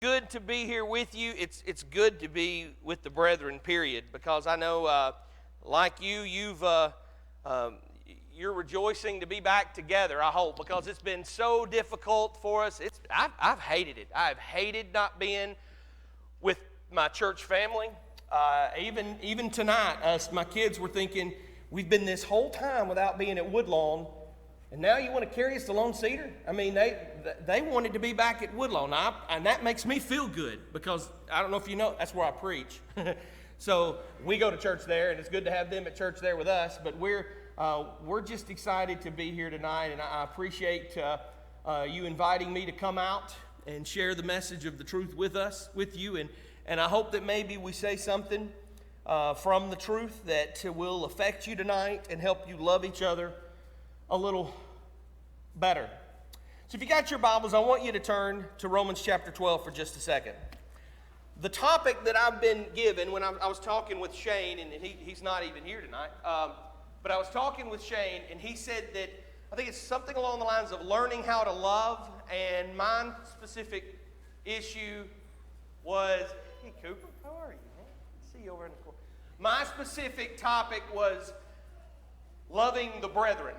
Good to be here with you. It's good to be with the brethren, period, because I know, like you're rejoicing to be back together, I hope, because it's been so difficult for us. I've hated it. I've hated not being with my church family. Even tonight, my kids were thinking, we've been this whole time without being at Woodlawn, and now you want to carry us to Lone Cedar? I mean, they wanted to be back at Woodlawn, and that makes me feel good, because I don't know if you know, that's where I preach. So we go to church there, and it's good to have them at church there with us, but we're just excited to be here tonight, and I appreciate you inviting me to come out and share the message of the truth with you, and I hope that maybe we say something from the truth that will affect you tonight and help you love each other a little better. So if you got your Bibles, I want you to turn to Romans chapter 12 for just a second. The topic that I've been given when I was talking with Shane, and he's not even here tonight, but I was talking with Shane, and he said that, I think it's something along the lines of learning how to love, and my specific issue was, hey Cooper, how are you, man? I see you over in the corner. My specific topic was loving the brethren.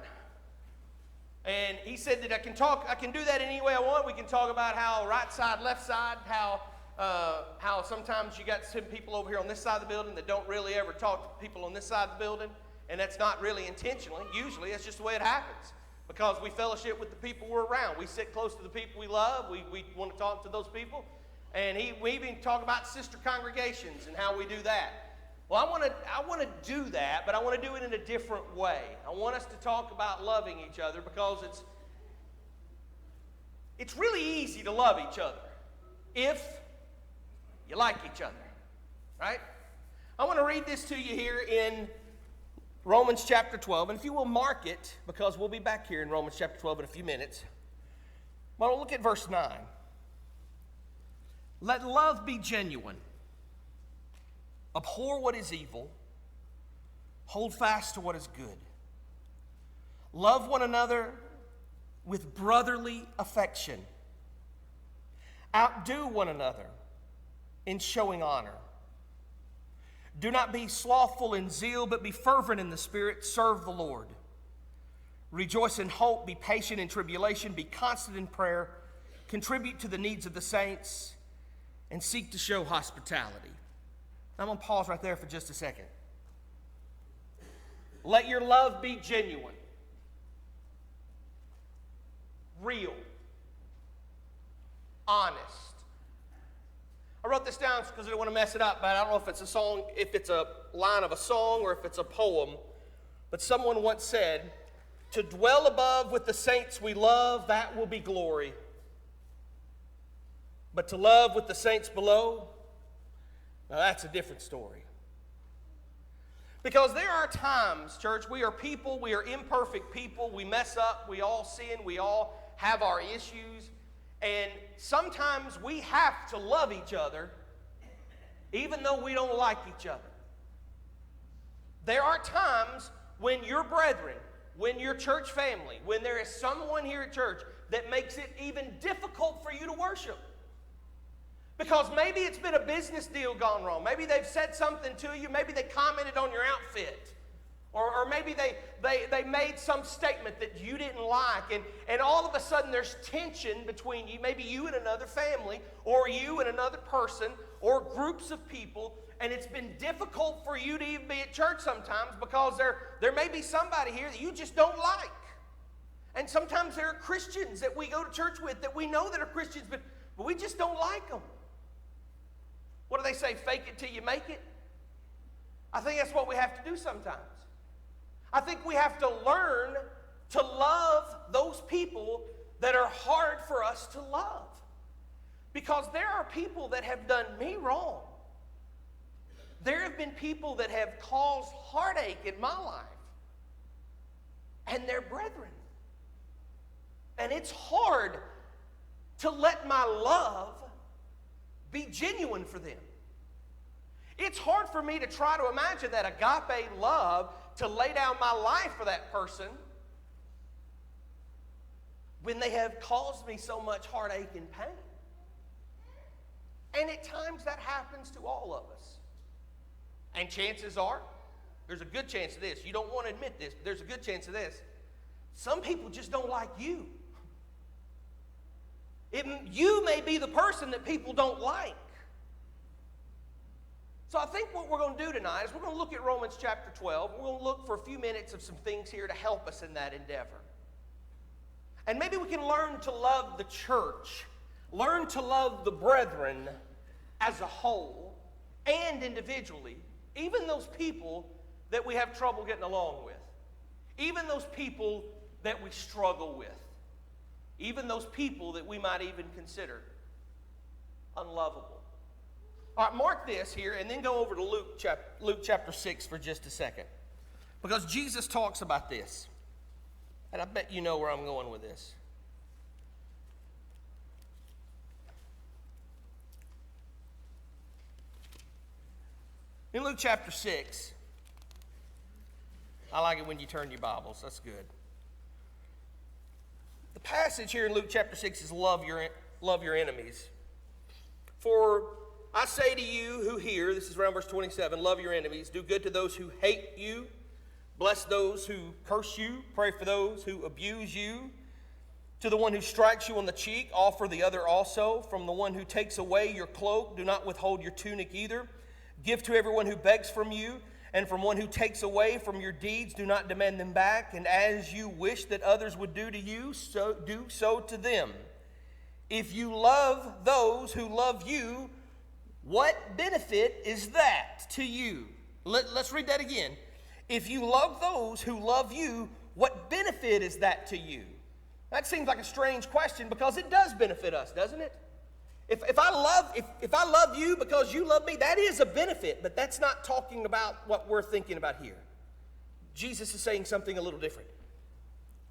And he said that I can do that any way I want. We can talk about how right side, left side, how sometimes you got some people over here on this side of the building that don't really ever talk to people on this side of the building, and that's not really intentionally. Usually, that's just the way it happens, because we fellowship with the people we're around. We sit close to the people we love. We want to talk to those people, and we even talk about sister congregations and how we do that. Well, I want to do that, but I want to do it in a different way. I want us to talk about loving each other, because it's really easy to love each other if you like each other, right? I want to read this to you here in Romans chapter 12, and if you will mark it, because we'll be back here in Romans chapter 12 in a few minutes. Well, look at verse 9. Let love be genuine. Abhor what is evil. Hold fast to what is good. Love one another with brotherly affection. Outdo one another in showing honor. Do not be slothful in zeal, but be fervent in the Spirit. Serve the Lord. Rejoice in hope. Be patient in tribulation. Be constant in prayer. Contribute to the needs of the saints, and seek to show hospitality. I'm going to pause right there for just a second. Let your love be genuine, real, honest. I wrote this down because I didn't want to mess it up, but I don't know if it's a song, if it's a line of a song or if it's a poem. But someone once said, "To dwell above with the saints we love, that will be glory. But to love with the saints below, now that's a different story." Because there are times, church, we are people, we are imperfect people, we mess up, we all sin, we all have our issues, and sometimes we have to love each other even though we don't like each other. There are times when your brethren, when your church family, when there is someone here at church that makes it even difficult for you to worship. Because maybe it's been a business deal gone wrong. Maybe they've said something to you. Maybe they commented on your outfit. Or maybe they made some statement that you didn't like. And all of a sudden there's tension between you, maybe you and another family, or you and another person, or groups of people. And it's been difficult for you to even be at church sometimes, because there may be somebody here that you just don't like. And sometimes there are Christians that we go to church with that we know that are Christians, but we just don't like them. What do they say? Fake it till you make it? I think that's what we have to do sometimes. I think we have to learn to love those people that are hard for us to love. Because there are people that have done me wrong. There have been people that have caused heartache in my life. And they're brethren. And it's hard to let my love be genuine for them. It's hard for me to try to imagine that agape love, to lay down my life for that person when they have caused me so much heartache and pain. And at times that happens to all of us. And chances are, there's a good chance of this. You don't want to admit this, but there's a good chance of this. Some people just don't like you. You may be the person that people don't like. So I think what we're going to do tonight is we're going to look at Romans chapter 12. We're going to look for a few minutes of some things here to help us in that endeavor. And maybe we can learn to love the church, learn to love the brethren as a whole and individually, even those people that we have trouble getting along with, even those people that we struggle with, even those people that we might even consider unlovable. All right, mark this here and then go over to Luke chapter 6 for just a second. Because Jesus talks about this. And I bet you know where I'm going with this. In Luke chapter 6, I like it when you turn your Bibles. That's good. The passage here in Luke chapter 6 is love your enemies. For I say to you who hear, this is around verse 27, love your enemies, do good to those who hate you, bless those who curse you, pray for those who abuse you. To the one who strikes you on the cheek, offer the other also. From the one who takes away your cloak, do not withhold your tunic either. Give to everyone who begs from you, and from one who takes away from your deeds, do not demand them back. And as you wish that others would do to you, so do so to them. If you love those who love you, what benefit is that to you? Let's read that again. If you love those who love you, what benefit is that to you? That seems like a strange question because it does benefit us, doesn't it? If I love you because you love me, that is a benefit, but that's not talking about what we're thinking about here. Jesus is saying something a little different.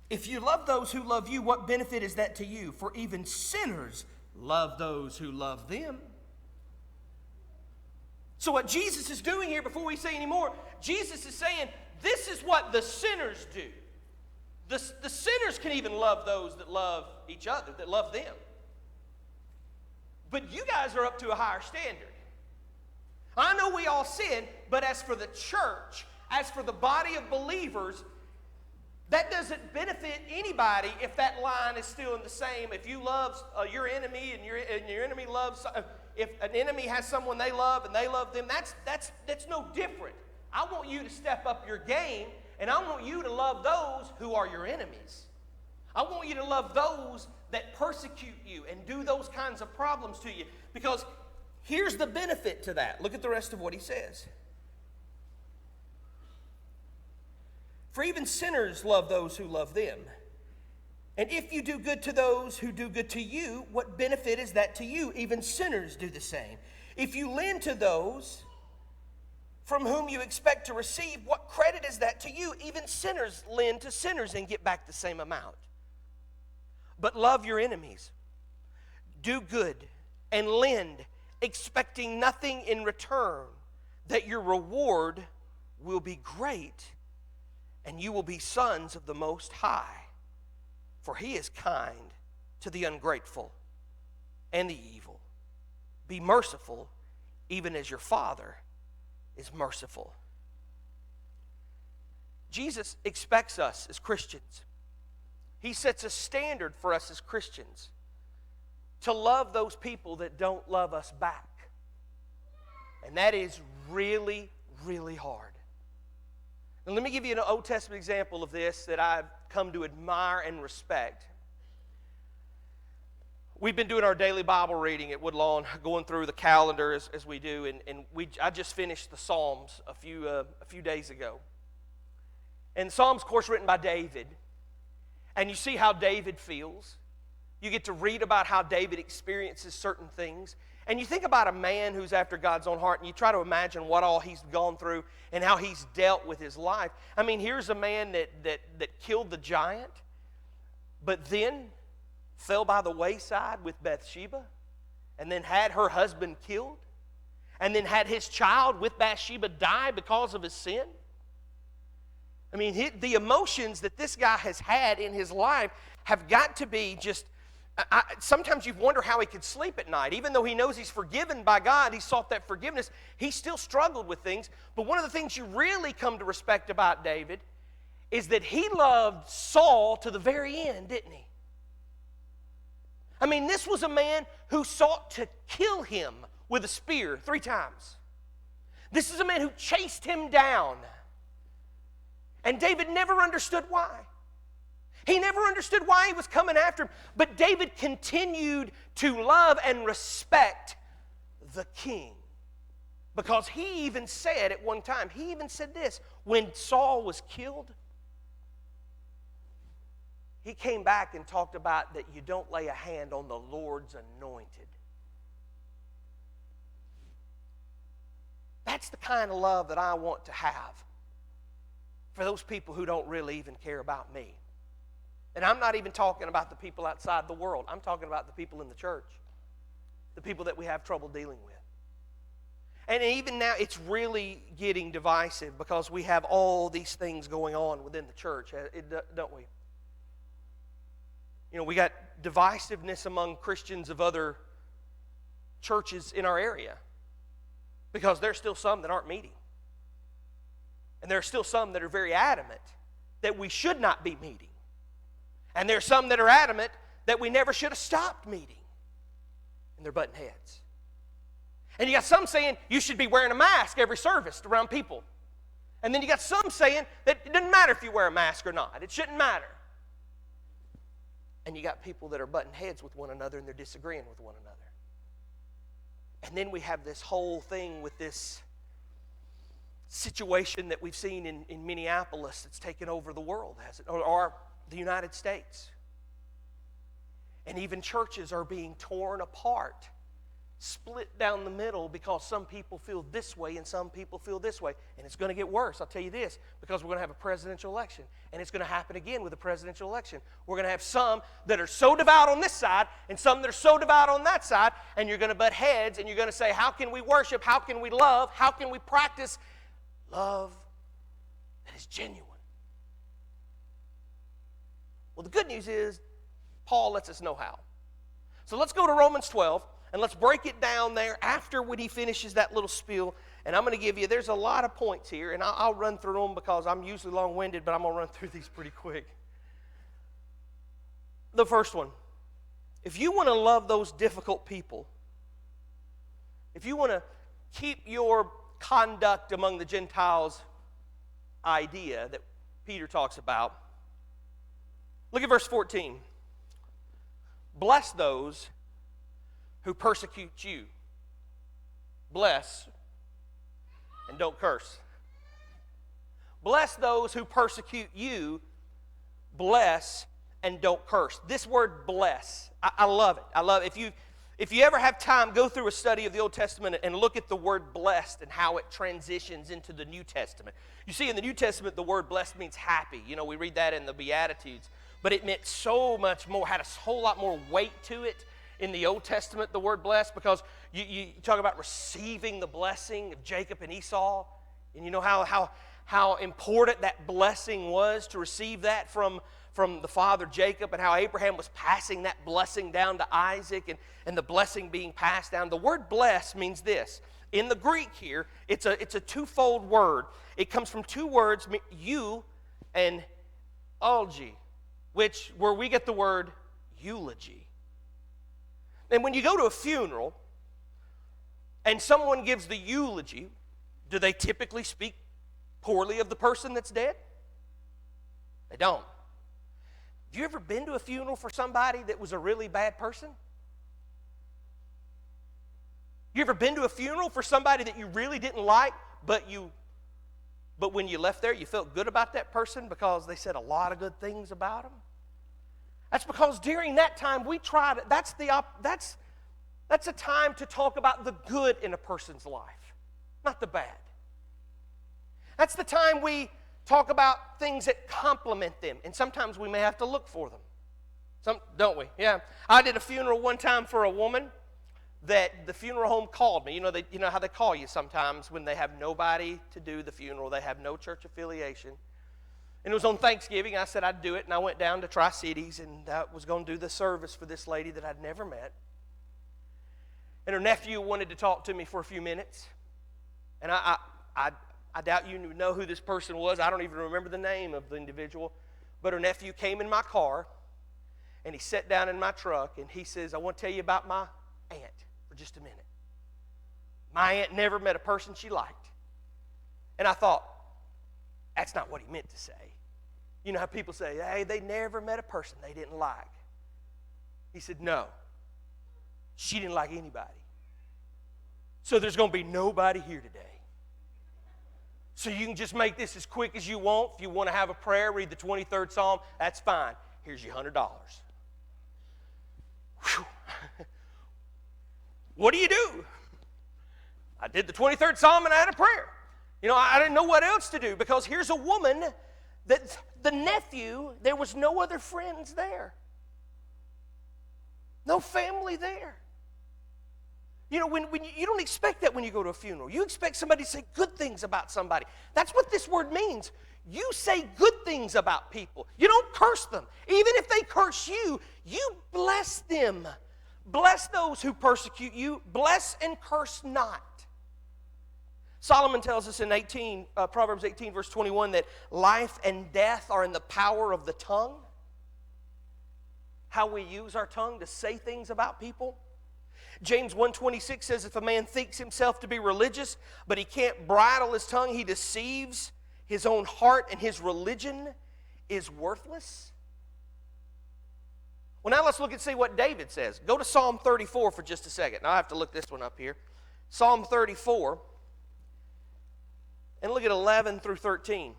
If you love those who love you, what benefit is that to you? For even sinners love those who love them. So what Jesus is doing here, before we say any more, Jesus is saying, this is what the sinners do. The sinners can even love those that love each other, that love them. But you guys are up to a higher standard. I know we all sin, but as for the church, as for the body of believers, that doesn't benefit anybody if that line is still in the same. If you love your enemy and your enemy loves, if an enemy has someone they love and they love them, that's no different. I want you to step up your game, and I want you to love those who are your enemies. I want you to love those that persecute you and do those kinds of problems to you. Because here's the benefit to that. Look at the rest of what he says. For even sinners love those who love them. And if you do good to those who do good to you, what benefit is that to you? Even sinners do the same. If you lend to those from whom you expect to receive, what credit is that to you? Even sinners lend to sinners and get back the same amount. But love your enemies. Do good and lend, expecting nothing in return, that your reward will be great, and you will be sons of the Most High. For he is kind to the ungrateful and the evil. Be merciful, even as your Father is merciful. Jesus expects us as Christians. He sets a standard for us as Christians to love those people that don't love us back. And that is really, really hard. And let me give you an Old Testament example of this that I've come to admire and respect. We've been doing our daily Bible reading at Woodlawn, going through the calendar as we do, and I just finished the Psalms a few days ago. And Psalms, of course, written by David. And you see how David feels. You get to read about how David experiences certain things. And you think about a man who's after God's own heart, and you try to imagine what all he's gone through and how he's dealt with his life. I mean, here's a man that killed the giant, but then fell by the wayside with Bathsheba, and then had her husband killed, and then had his child with Bathsheba die because of his sin. I mean, the emotions that this guy has had in his life have got to be just Sometimes you wonder how he could sleep at night. Even though he knows he's forgiven by God, he sought that forgiveness, he still struggled with things. But one of the things you really come to respect about David is that he loved Saul to the very end, didn't he? I mean, this was a man who sought to kill him with a spear 3 times. This is a man who chased him down. And David never understood why. He never understood why he was coming after him. But David continued to love and respect the king. Because he even said at one time, he even said this, when Saul was killed, he came back and talked about that you don't lay a hand on the Lord's anointed. That's the kind of love that I want to have for those people who don't really even care about me. And I'm not even talking about the people outside the world. I'm talking about the people in the church, the people that we have trouble dealing with. And even now, it's really getting divisive because we have all these things going on within the church, don't we? You know, we got divisiveness among Christians of other churches in our area because there's still some that aren't meeting. And there are still some that are very adamant that we should not be meeting. And there are some that are adamant that we never should have stopped meeting. And they're butting heads. And you got some saying you should be wearing a mask every service around people. And then you got some saying that it doesn't matter if you wear a mask or not. It shouldn't matter. And you got people that are butting heads with one another and they're disagreeing with one another. And then we have this whole thing with this situation that we've seen in Minneapolis that's taken over the world, has it? Or the United States. And even churches are being torn apart, split down the middle because some people feel this way and some people feel this way. And it's going to get worse, I'll tell you this, because we're going to have a presidential election. And it's going to happen again with a presidential election. We're going to have some that are so devout on this side and some that are so devout on that side. And you're going to butt heads and you're going to say, how can we worship? How can we love? How can we practice love that is genuine? Well, the good news is Paul lets us know how. So let's go to Romans 12, and let's break it down there after when he finishes that little spiel. And I'm going to give you, there's a lot of points here, and I'll run through them because I'm usually long-winded, but I'm going to run through these pretty quick. The first one, if you want to love those difficult people, if you want to keep your conduct among the Gentiles idea that Peter talks about, look at verse 14. Bless those who persecute you. Bless and don't curse. Bless those who persecute you. Bless and don't curse. This word bless, I love it. I love it. If you ever have time, go through a study of the Old Testament and look at the word blessed and how it transitions into the New Testament. You see, in the New Testament, the word blessed means happy. You know, we read that in the Beatitudes. But it meant so much more, had a whole lot more weight to it in the Old Testament, the word blessed, because you talk about receiving the blessing of Jacob and Esau. And you know how important that blessing was to receive that from the father Jacob, and how Abraham was passing that blessing down to Isaac, and the blessing being passed down. The word bless means this. In the Greek here, it's a twofold word. It comes from two words, you and algi, where we get the word eulogy. And when you go to a funeral and someone gives the eulogy, do they typically speak poorly of the person that's dead? They don't. Have you ever been to a funeral for somebody that was a really bad person? You ever been to a funeral for somebody that you really didn't like, but when you left there, you felt good about that person because they said a lot of good things about them? That's because during that time we try to, that's a time to talk about the good in a person's life, not the bad. That's the time we talk about things that compliment them, and sometimes we may have to look for them. Don't we? Yeah. I did a funeral one time for a woman that the funeral home called me. You know how they call you sometimes when they have nobody to do the funeral. They have no church affiliation. And it was on Thanksgiving. I said I'd do it, and I went down to Tri-Cities, and I was going to do the service for this lady that I'd never met. And her nephew wanted to talk to me for a few minutes. And I doubt you know who this person was. I don't even remember the name of the individual. But her nephew came in my car, and he sat down in my truck, and he says, I want to tell you about my aunt for just a minute. My aunt never met a person she liked. And I thought, that's not what he meant to say. You know how people say, hey, they never met a person they didn't like. He said, no, she didn't like anybody. So there's going to be nobody here today. So you can just make this as quick as you want. If you want to have a prayer, read the 23rd Psalm, that's fine. Here's your $100. Whew. What do? I did the 23rd Psalm and I had a prayer. You know, I didn't know what else to do because here's a woman that the nephew, there was no other friends there. No family there. You know, when you don't expect that when you go to a funeral. You expect somebody to say good things about somebody. That's what this word means. You say good things about people. You don't curse them. Even if they curse you, you bless them. Bless those who persecute you. Bless and curse not. Solomon tells us in Proverbs 18, verse 21, that life and death are in the power of the tongue. How we use our tongue to say things about people. James 1:26 says, if a man thinks himself to be religious, but he can't bridle his tongue, he deceives his own heart, and his religion is worthless. Well, now let's look and see what David says. Go to Psalm 34 for just a second. Now I have to look this one up here. Psalm 34. And look at 11 through 13.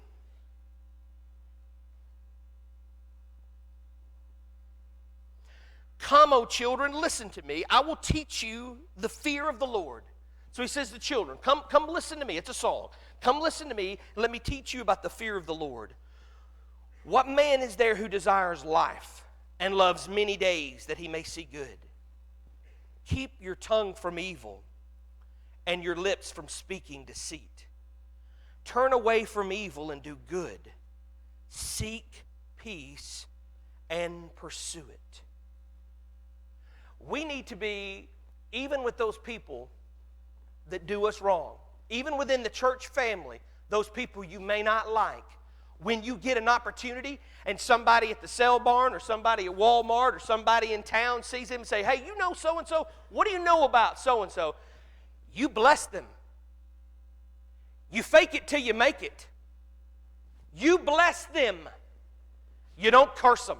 Come, O children, listen to me. I will teach you the fear of the Lord. So he says to children, come listen to me. It's a song. Come listen to me, and let me teach you about the fear of the Lord. What man is there who desires life and loves many days that he may see good? Keep your tongue from evil and your lips from speaking deceit. Turn away from evil and do good. Seek peace and pursue it. We need to be, even with those people that do us wrong, even within the church family, those people you may not like, when you get an opportunity and somebody at the sale barn or somebody at Walmart or somebody in town sees them and say, hey, you know so-and-so, what do you know about so-and-so? You bless them. You fake it till you make it. You bless them. You don't curse them.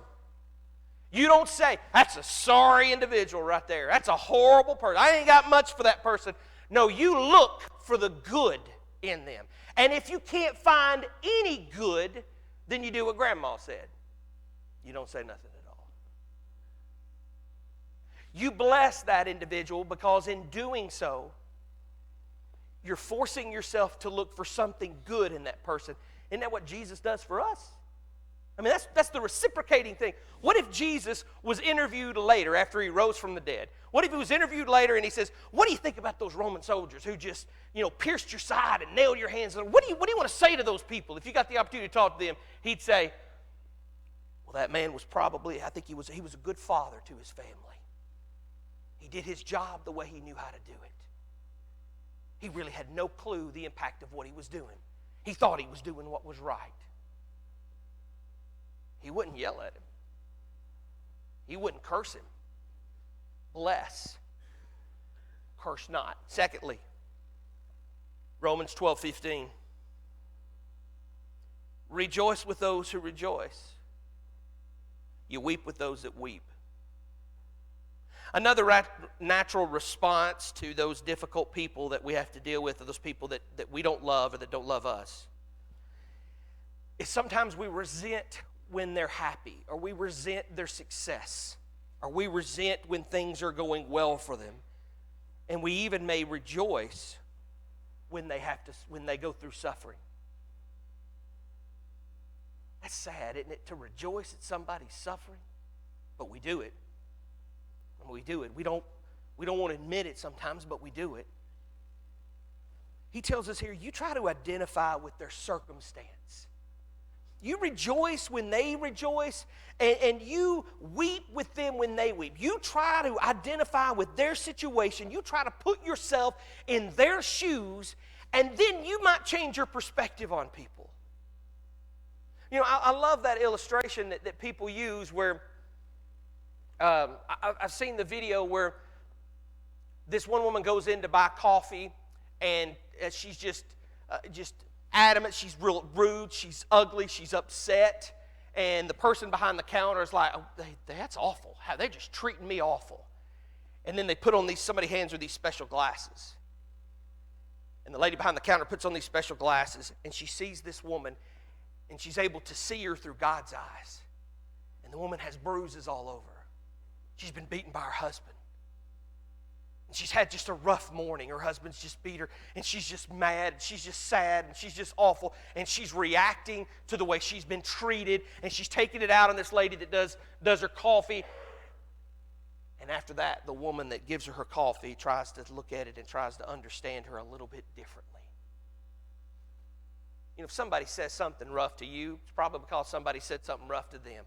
You don't say, that's a sorry individual right there. That's a horrible person. I ain't got much for that person. No, you look for the good in them. And if you can't find any good, then you do what Grandma said. You don't say nothing at all. You bless that individual because in doing so, you're forcing yourself to look for something good in that person. Isn't that what Jesus does for us? I mean, that's the reciprocating thing. What if Jesus was interviewed later after he rose from the dead? What if he was interviewed later and he says, what do you think about those Roman soldiers who just, pierced your side and nailed your hands? What do you want to say to those people? If you got the opportunity to talk to them, he'd say, well, that man was probably, I think he was a good father to his family. He did his job the way he knew how to do it. He really had no clue the impact of what he was doing. He thought he was doing what was right. He wouldn't yell at him. He wouldn't curse him. Bless. Curse not. Secondly, Romans 12:15. Rejoice with those who rejoice. You weep with those that weep. Another natural response to those difficult people that we have to deal with, or those people that we don't love or that don't love us, is sometimes we resent when they're happy, or we resent their success, or we resent when things are going well for them. And we even may rejoice when they go through suffering. That's sad, isn't it? To rejoice at somebody's suffering, but we do it. And we do it. We don't want to admit it sometimes, but we do it. He tells us here, you try to identify with their circumstance. You rejoice when they rejoice, and you weep with them when they weep. You try to identify with their situation. You try to put yourself in their shoes, and then you might change your perspective on people. You know, I love that illustration that people use where I've seen the video where this one woman goes in to buy coffee, and she's just adamant. She's real rude. She's ugly. She's upset. And the person behind the counter is like, oh, that's awful. How they're just treating me awful. And then they put on somebody hands her these special glasses. And the lady behind the counter puts on these special glasses, and she sees this woman, and she's able to see her through God's eyes. And the woman has bruises all over her. She's been beaten by her husband. And she's had just a rough morning. Her husband's just beat her, and she's just mad, and she's just sad, and she's just awful, and she's reacting to the way she's been treated, and she's taking it out on this lady that does her coffee. And after that, the woman that gives her coffee tries to look at it and tries to understand her a little bit differently. You know, if somebody says something rough to you, it's probably because somebody said something rough to them.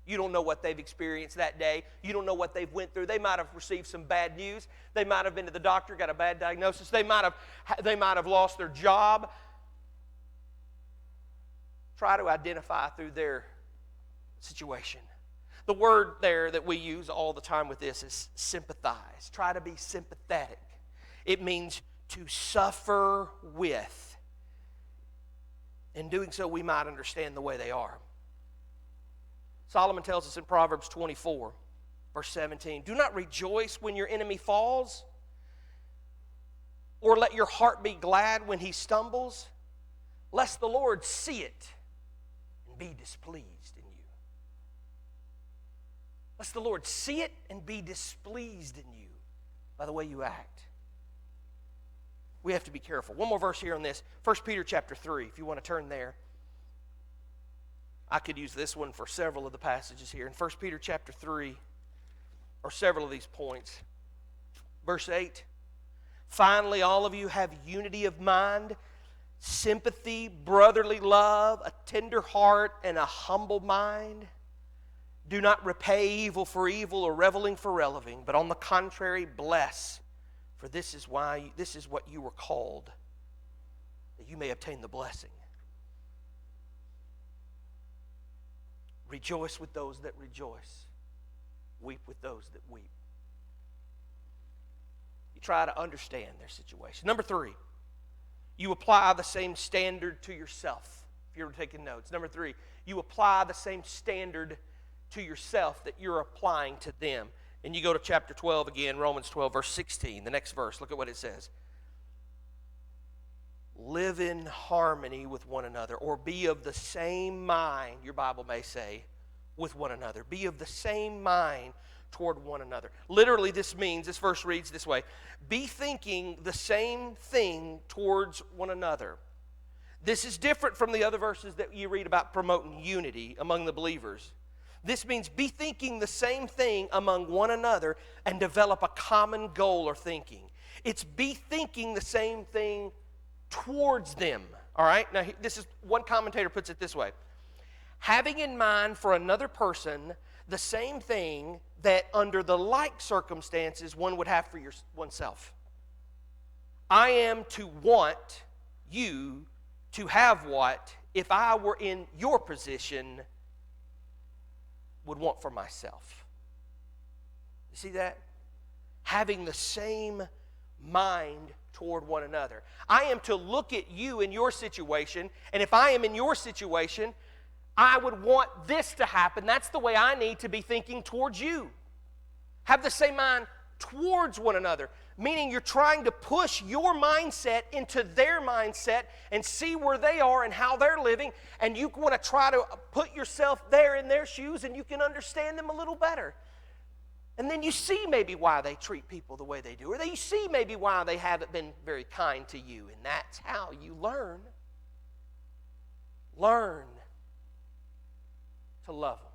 You don't know what they've experienced that day. You don't know what they've went through. They might have received some bad news. They might have been to the doctor, got a bad diagnosis. They might have lost their job. Try to identify through their situation. The word there that we use all the time with this is sympathize. Try to be sympathetic. It means to suffer with. In doing so, we might understand the way they are. Solomon tells us in Proverbs 24, verse 17, do not rejoice when your enemy falls, or let your heart be glad when he stumbles, lest the Lord see it and be displeased in you. Lest the Lord see it and be displeased in you by the way you act. We have to be careful. One more verse here on this. 1 Peter chapter 3, if you want to turn there. I could use this one for several of the passages here. In 1 Peter chapter 3, or several of these points. Verse 8, finally, all of you have unity of mind, sympathy, brotherly love, a tender heart, and a humble mind. Do not repay evil for evil or reviling for reviling, but on the contrary, bless. For this is what you were called, that you may obtain the blessing. Rejoice with those that rejoice. Weep with those that weep. You try to understand their situation. Number 3, you apply the same standard to yourself. If you're taking notes. Number 3, you apply the same standard to yourself that you're applying to them. And you go to chapter 12 again, Romans 12, verse 16. The next verse, look at what it says. Live in harmony with one another, or be of the same mind, your Bible may say, with one another. Be of the same mind toward one another. Literally, this verse reads this way. Be thinking the same thing towards one another. This is different from the other verses that you read about promoting unity among the believers. This means be thinking the same thing among one another and develop a common goal or thinking. It's be thinking the same thing towards them. All right? Now, this is one commentator puts it this way. Having in mind for another person the same thing that under the like circumstances one would have for oneself. I am to want you to have what, if I were in your position, would want for myself. You see that? Having the same mind toward one another. I am to look at you in your situation, and if I am in your situation, I would want this to happen. That's the way I need to be thinking towards you. Have the same mind towards one another, meaning you're trying to push your mindset into their mindset and see where they are and how they're living, and you want to try to put yourself there in their shoes, and you can understand them a little better. And then you see maybe why they treat people the way they do, or you see maybe why they haven't been very kind to you, and that's how you learn. Learn to love them.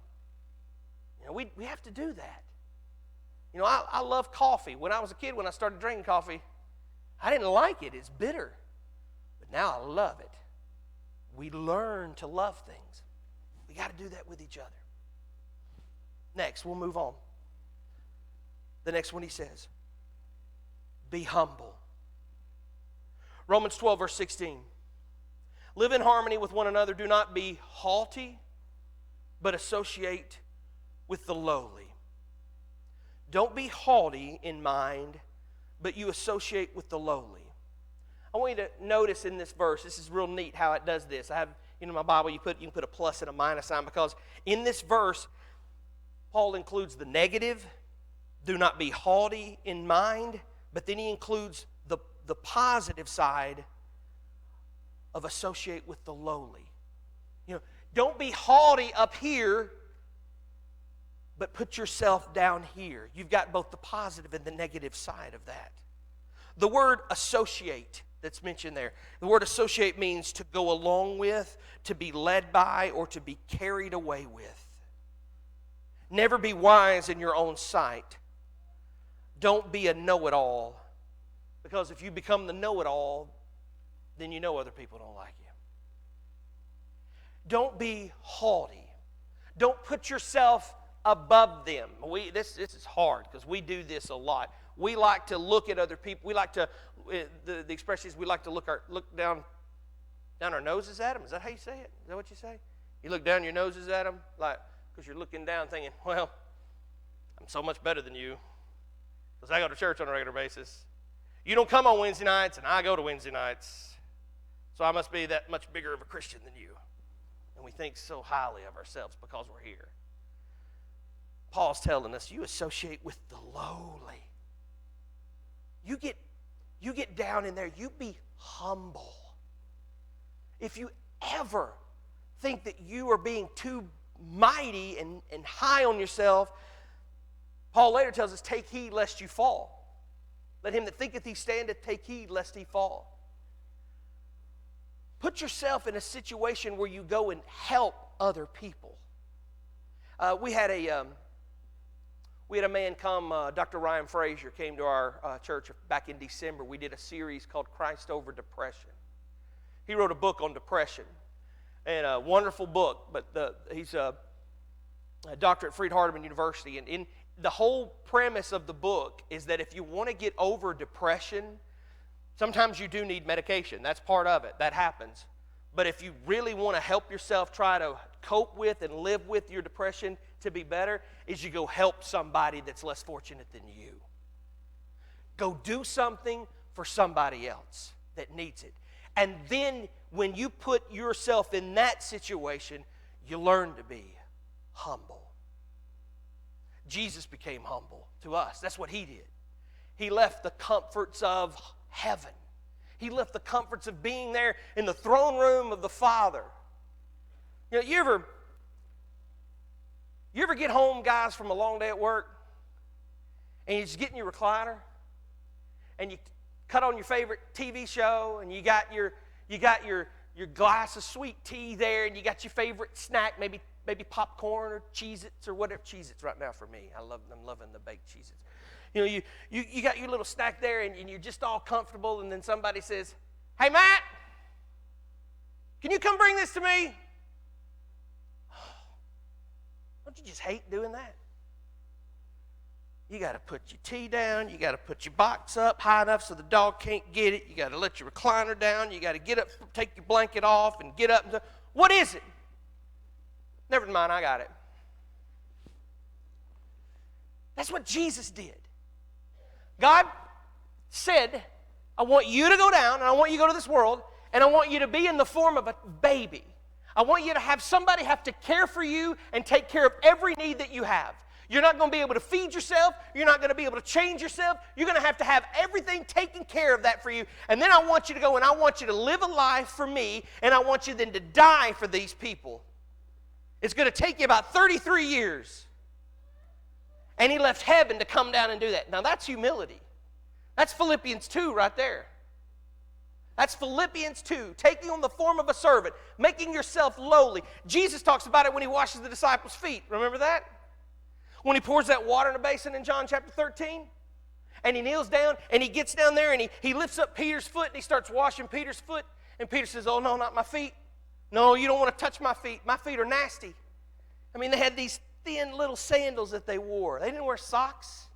You know, we have to do that. You know, I love coffee. When I was a kid, when I started drinking coffee, I didn't like it. It's bitter. But now I love it. We learn to love things. got to do that with each other. Next, we'll move on. The next one he says, be humble. Romans 12, verse 16. Live in harmony with one another. Do not be haughty, but associate with the lowly. Don't be haughty in mind, but you associate with the lowly. I want you to notice in this verse, this is real neat how it does this. I have, in my Bible, you can put a plus and a minus sign, because in this verse, Paul includes the negative, do not be haughty in mind, but then he includes the positive side of associate with the lowly. Don't be haughty up here, but put yourself down here. You've got both the positive and the negative side of that. The word associate that's mentioned there, the word associate means to go along with, to be led by, or to be carried away with. Never be wise in your own sight. Don't be a know-it-all, because if you become the know-it-all, then you know other people don't like you. Don't be haughty. Don't put yourself above them. This is hard because we do this a lot. We like to look at other people. We like to, the expression is we like to look down our noses at them. Is that how you say it? Is that what you say? You look down your noses at them, like, because you're looking down thinking, well, I'm so much better than you because I go to church on a regular basis. You don't come on Wednesday nights, and I go to Wednesday nights, so I must be that much bigger of a Christian than you. And we think so highly of ourselves because we're here. Paul's telling us, you associate with the lowly. You get down in there, you be humble. If you ever think that you are being too mighty and high on yourself, Paul later tells us, take heed lest you fall. Let him that thinketh he standeth take heed lest he fall. Put yourself in a situation where you go and help other people. We had a man come, Dr. Ryan Frazier came to our church back in December. We did a series called Christ Over Depression. He wrote a book on depression, and a wonderful book, but he's a doctor at Freed-Hardeman University, and in the whole premise of the book is that if you want to get over depression, sometimes you do need medication. That's part of it. That happens. But if you really want to help yourself try to cope with and live with your depression to be better, is you go help somebody that's less fortunate than you. Go do something for somebody else that needs it. And then when you put yourself in that situation, you learn to be humble. Jesus became humble to us. That's what he did. He left the comforts of heaven. He left the comforts of being there in the throne room of the Father. You ever get home, guys, from a long day at work, and you just get in your recliner, and you cut on your favorite TV show, and you got your glass of sweet tea there, and you got your favorite snack, maybe popcorn or Cheez-Its or whatever. Cheez-Its right now for me. I'm loving the baked Cheez-Its. You got your little snack there, and you're just all comfortable, and then somebody says, "Hey, Matt, can you come bring this to me?" Don't you just hate doing that? You got to put your tea down. You got to put your box up high enough so the dog can't get it. You got to let your recliner down. You got to get up, take your blanket off, and get up. And what is it? Never mind, I got it. That's what Jesus did. God said, I want you to go down, and I want you to go to this world, and I want you to be in the form of a baby. I want you to have somebody have to care for you and take care of every need that you have. You're not going to be able to feed yourself. You're not going to be able to change yourself. You're going to have everything taken care of that for you. And then I want you to go and I want you to live a life for me, and I want you then to die for these people. It's going to take you about 33 years. And he left heaven to come down and do that. Now that's humility. That's Philippians 2 right there. That's Philippians 2, taking on the form of a servant, making yourself lowly. Jesus talks about it when he washes the disciples' feet. Remember that? When he pours that water in a basin in John chapter 13, and he kneels down, and he gets down there, and he lifts up Peter's foot, and he starts washing Peter's foot, and Peter says, "Oh, no, not my feet. No, you don't want to touch my feet. My feet are nasty." I mean, they had these thin little sandals that they wore. They didn't wear socks.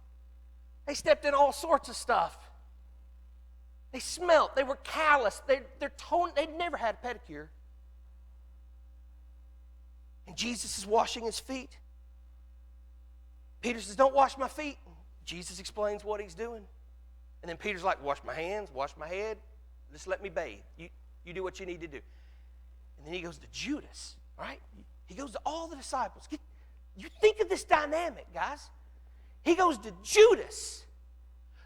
They stepped in all sorts of stuff. They smelt. They were calloused. They'd never had a pedicure. And Jesus is washing his feet. Peter says, don't wash my feet. Jesus explains what he's doing. And then Peter's like, wash my hands, wash my head. Just let me bathe. You do what you need to do. And then he goes to Judas, right? He goes to all the disciples. You think of this dynamic, guys. He goes to Judas,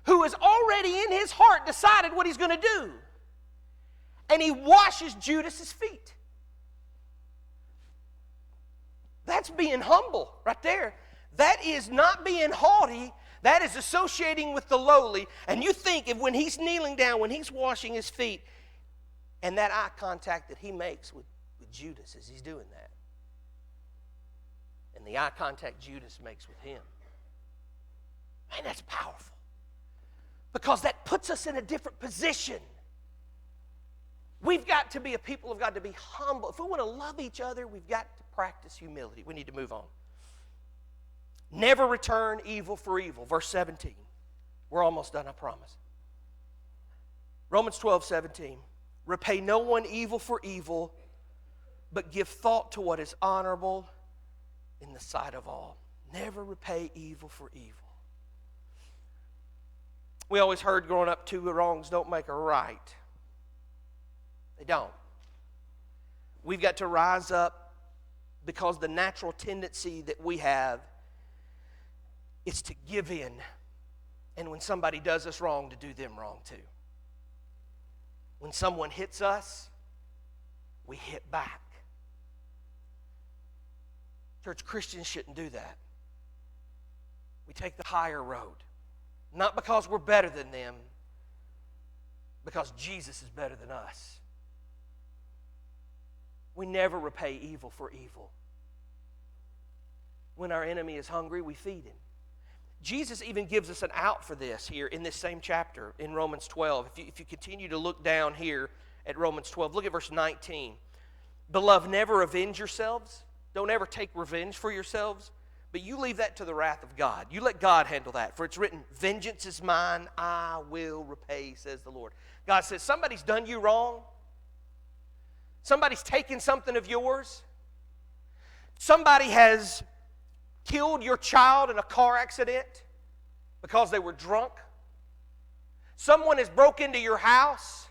who has already in his heart decided what he's going to do. And he washes Judas's feet. That's being humble right there. That is not being haughty. That is associating with the lowly. And you think if when he's kneeling down, when he's washing his feet, and that eye contact that he makes with Judas as he's doing that, and the eye contact Judas makes with him, man, that's powerful. Because that puts us in a different position. We've got to be a people of God to be humble. If we want to love each other, we've got to practice humility. We need to move on. Never return evil for evil. Verse 17. We're almost done, I promise. Romans 12:17. Repay no one evil for evil, but give thought to what is honorable in the sight of all. Never repay evil for evil. We always heard growing up, two wrongs don't make a right. They don't. We've got to rise up because the natural tendency that we have is to give in. And when somebody does us wrong, to do them wrong too. When someone hits us, we hit back. Church, Christians shouldn't do that. We take the higher road. Not because we're better than them, because Jesus is better than us. We never repay evil for evil. When our enemy is hungry, we feed him. Jesus even gives us an out for this here in this same chapter in Romans 12. If you continue to look down here at Romans 12, look at verse 19. Beloved, never avenge yourselves. Don't ever take revenge for yourselves, but you leave that to the wrath of God. You let God handle that. For it's written, vengeance is mine, I will repay, says the Lord. God says, somebody's done you wrong. Somebody's taken something of yours. Somebody has killed your child in a car accident because they were drunk. Someone has broke into your house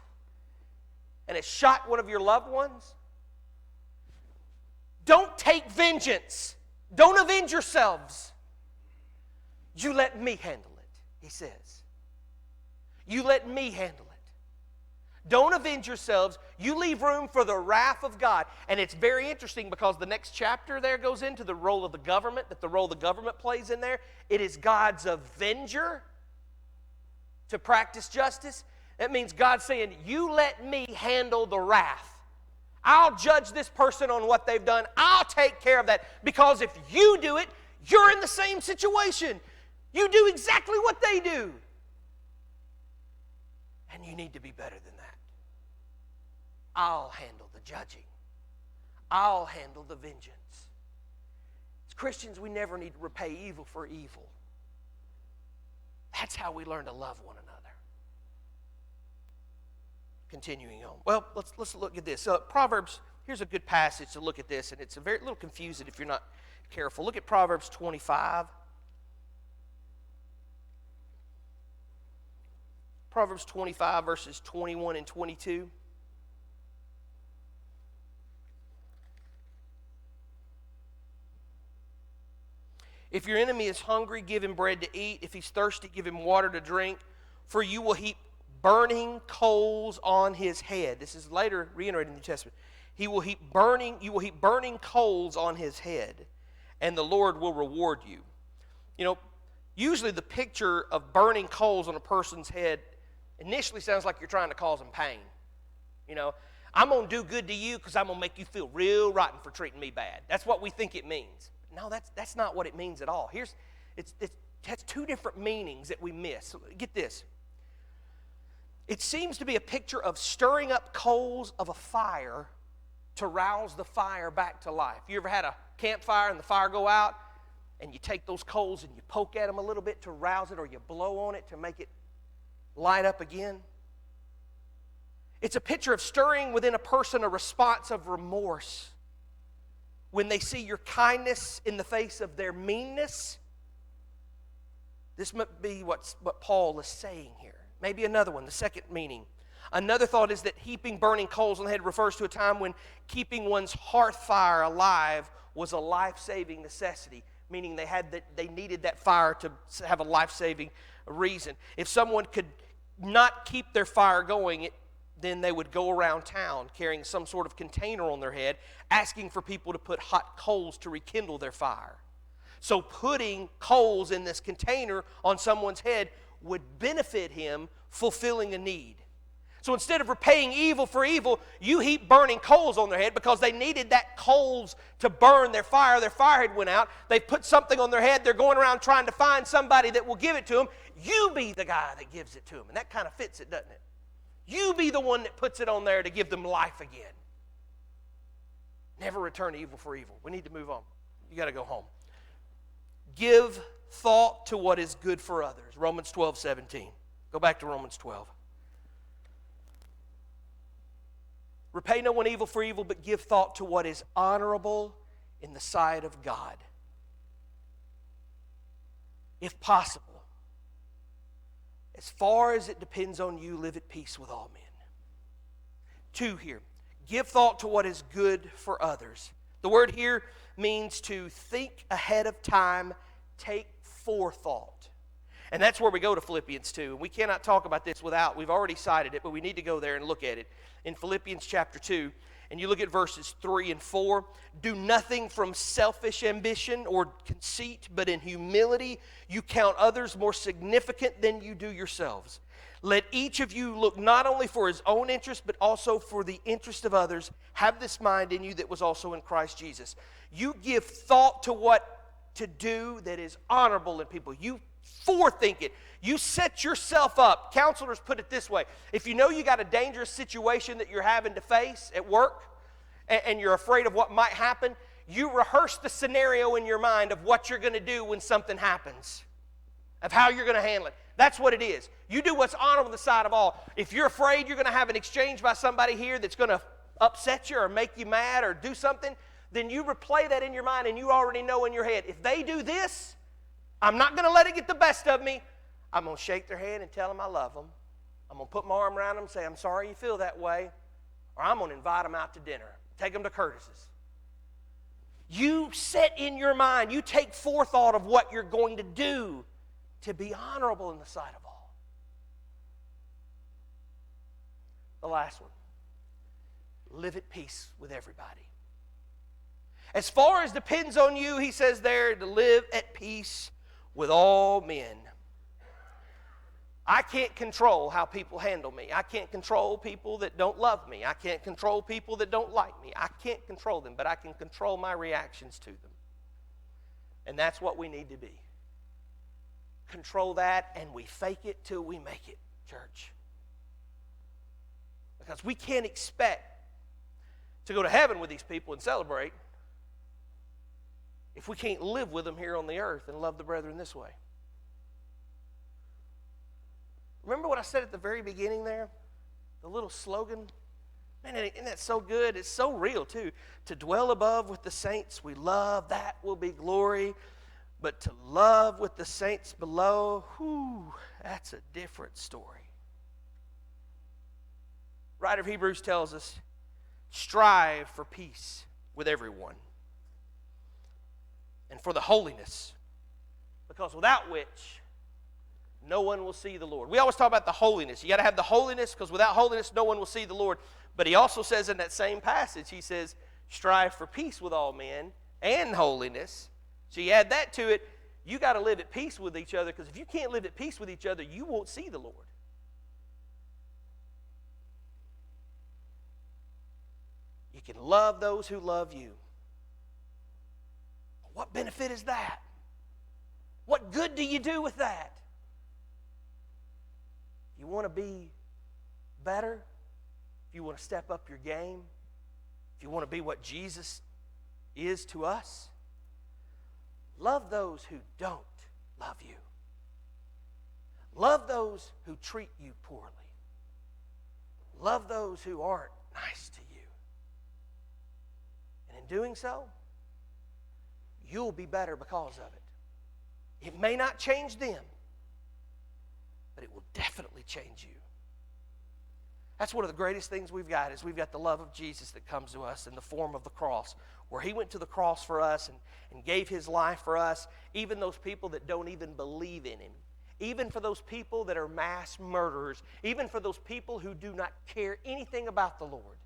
and has shot one of your loved ones. Don't take vengeance. Don't avenge yourselves. You let me handle it, he says. You let me handle it. Don't avenge yourselves. You leave room for the wrath of God. And it's very interesting because the next chapter there goes into the role of the government, that the role the government plays in there. It is God's avenger to practice justice. That means God's saying, you let me handle the wrath. I'll judge this person on what they've done. I'll take care of that. Because if you do it, you're in the same situation. You do exactly what they do. And you need to be better than that. I'll handle the judging. I'll handle the vengeance. As Christians, we never need to repay evil for evil. That's how we learn to love one another. Continuing on. Well, let's look at this. Proverbs, here's a good passage to look at this, and it's a very little confusing if you're not careful. Look at Proverbs 25. Proverbs 25, verses 21 and 22. If your enemy is hungry, give him bread to eat. If he's thirsty, give him water to drink. For you will heap burning coals on his head. This is later reiterated in the New Testament. You will heap burning coals on his head, and the Lord will reward you. You know, usually the picture of burning coals on a person's head initially sounds like you're trying to cause them pain. You know, I'm going to do good to you because I'm going to make you feel real rotten for treating me bad. That's what we think it means. No, that's not what it means at all. It has two different meanings that we miss. So get this. It seems to be a picture of stirring up coals of a fire to rouse the fire back to life. You ever had campfire and the fire go out, and you take those coals and you poke at them a little bit to rouse it, or you blow on it to make it light up again. It's a picture of stirring within a person a response of remorse when they see your kindness in the face of their meanness. This might be what Paul is saying here. Maybe another one, the second meaning. Another thought is that heaping burning coals on the head refers to a time when keeping one's hearth fire alive was a life-saving necessity, meaning they needed that fire to have a life-saving reason. If someone could not keep their fire going, then they would go around town carrying some sort of container on their head, asking for people to put hot coals to rekindle their fire. So putting coals in this container on someone's head would benefit him fulfilling a need. So instead of repaying evil for evil, you heap burning coals on their head because they needed that coals to burn their fire. Their fire had went out. They've put something on their head. They're going around trying to find somebody that will give it to them. You be the guy that gives it to them. And that kind of fits it, doesn't it? You be the one that puts it on there to give them life again. Never return evil for evil. We need to move on. You got to go home. Give thought to what is good for others. Romans 12:17. Go back to Romans 12. Repay no one evil for evil, but give thought to what is honorable in the sight of God. If possible, as far as it depends on you, live at peace with all men. 2 here. Give thought to what is good for others. The word here means to think ahead of time, take forethought. And that's where we go to Philippians 2. And we cannot talk about this without, we've already cited it, but we need to go there and look at it. In Philippians chapter 2, and you look at verses 3 and 4, do nothing from selfish ambition or conceit, but in humility you count others more significant than you do yourselves. Let each of you look not only for his own interest, but also for the interest of others. Have this mind in you that was also in Christ Jesus. You give thought to what to do that is honorable in people. You forethink it. You set yourself up. Counselors put it this way. If you know you got a dangerous situation that you're having to face at work, and you're afraid of what might happen, you rehearse the scenario in your mind of what you're going to do when something happens, of how you're going to handle it. That's what it is. You do what's honorable in the sight of all. If you're afraid you're going to have an exchange by somebody here that's going to upset you or make you mad or do something, then you replay that in your mind and you already know in your head, if they do this, I'm not going to let it get the best of me. I'm going to shake their hand and tell them I love them. I'm going to put my arm around them and say, I'm sorry you feel that way. Or I'm going to invite them out to dinner. Take them to Curtis's. You set in your mind, you take forethought of what you're going to do to be honorable in the sight of all. The last one. Live at peace with everybody. As far as depends on you, he says there, to live at peace with all men. I can't control how people handle me. I can't control people that don't love me. I can't control people that don't like me. I can't control them, but I can control my reactions to them. And that's what we need to be. Control that, and we fake it till we make it, church. Because we can't expect to go to heaven with these people and celebrate if we can't live with them here on the earth and love the brethren this way. Remember what I said at the very beginning there? The little slogan? Man, isn't that so good? It's so real, too. To dwell above with the saints we love, that will be glory. But to love with the saints below, whew, that's a different story. Writer of Hebrews tells us, strive for peace with everyone and for the holiness, because without which no one will see the Lord. We always talk about the holiness. You got to have the holiness, because without holiness no one will see the Lord. But he also says in that same passage, he says, strive for peace with all men and holiness. So you add that to it, you got to live at peace with each other, because if you can't live at peace with each other, you won't see the Lord. You can love those who love you. What benefit is that? What good do you do with that? You want to be better? If you want to step up your game? If you want to be what Jesus is to us. Love those who don't love you. Love those who treat you poorly. Love those who aren't nice to you. And in doing so, you'll be better because of it. It may not change them, but it will definitely change you. That's one of the greatest things we've got, is we've got the love of Jesus that comes to us in the form of the cross, where He went to the cross for us and gave His life for us, even those people that don't even believe in Him, even for those people that are mass murderers, even for those people who do not care anything about the Lord.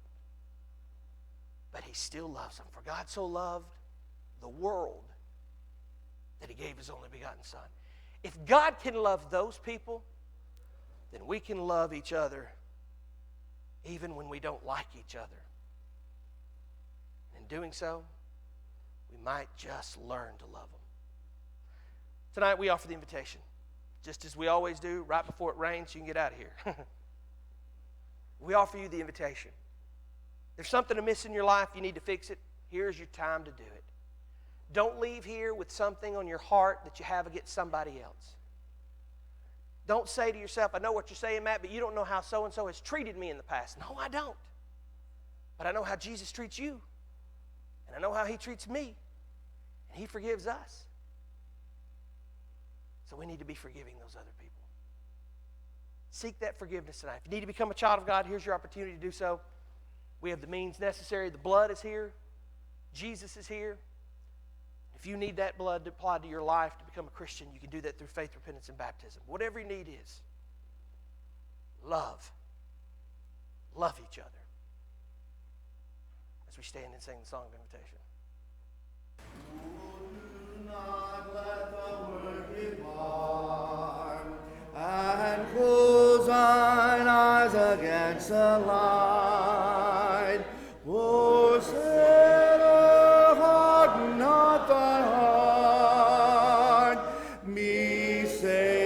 But He still loves them. For God so loved the world that He gave His only begotten Son. If God can love those people, then we can love each other even when we don't like each other. In doing so, we might just learn to love them. Tonight we offer the invitation, just as we always do, right before it rains, you can get out of here. We offer you the invitation. If there's something amiss in your life, you need to fix it, here's your time to do it. Don't leave here with something on your heart that you have against somebody else. Don't say to yourself, I know what you're saying, Matt, but you don't know how so-and-so has treated me in the past. No, I don't. But I know how Jesus treats you. And I know how He treats me. And He forgives us. So we need to be forgiving those other people. Seek that forgiveness tonight. If you need to become a child of God, here's your opportunity to do so. We have the means necessary. The blood is here. Jesus is here. If you need that blood applied to your life to become a Christian, you can do that through faith, repentance, and baptism. Whatever your need is, love. Love each other. As we stand and sing the song of invitation. Do not let the word depart, and close thine eyes against the light. O sinner, harden not thy heart, be saved.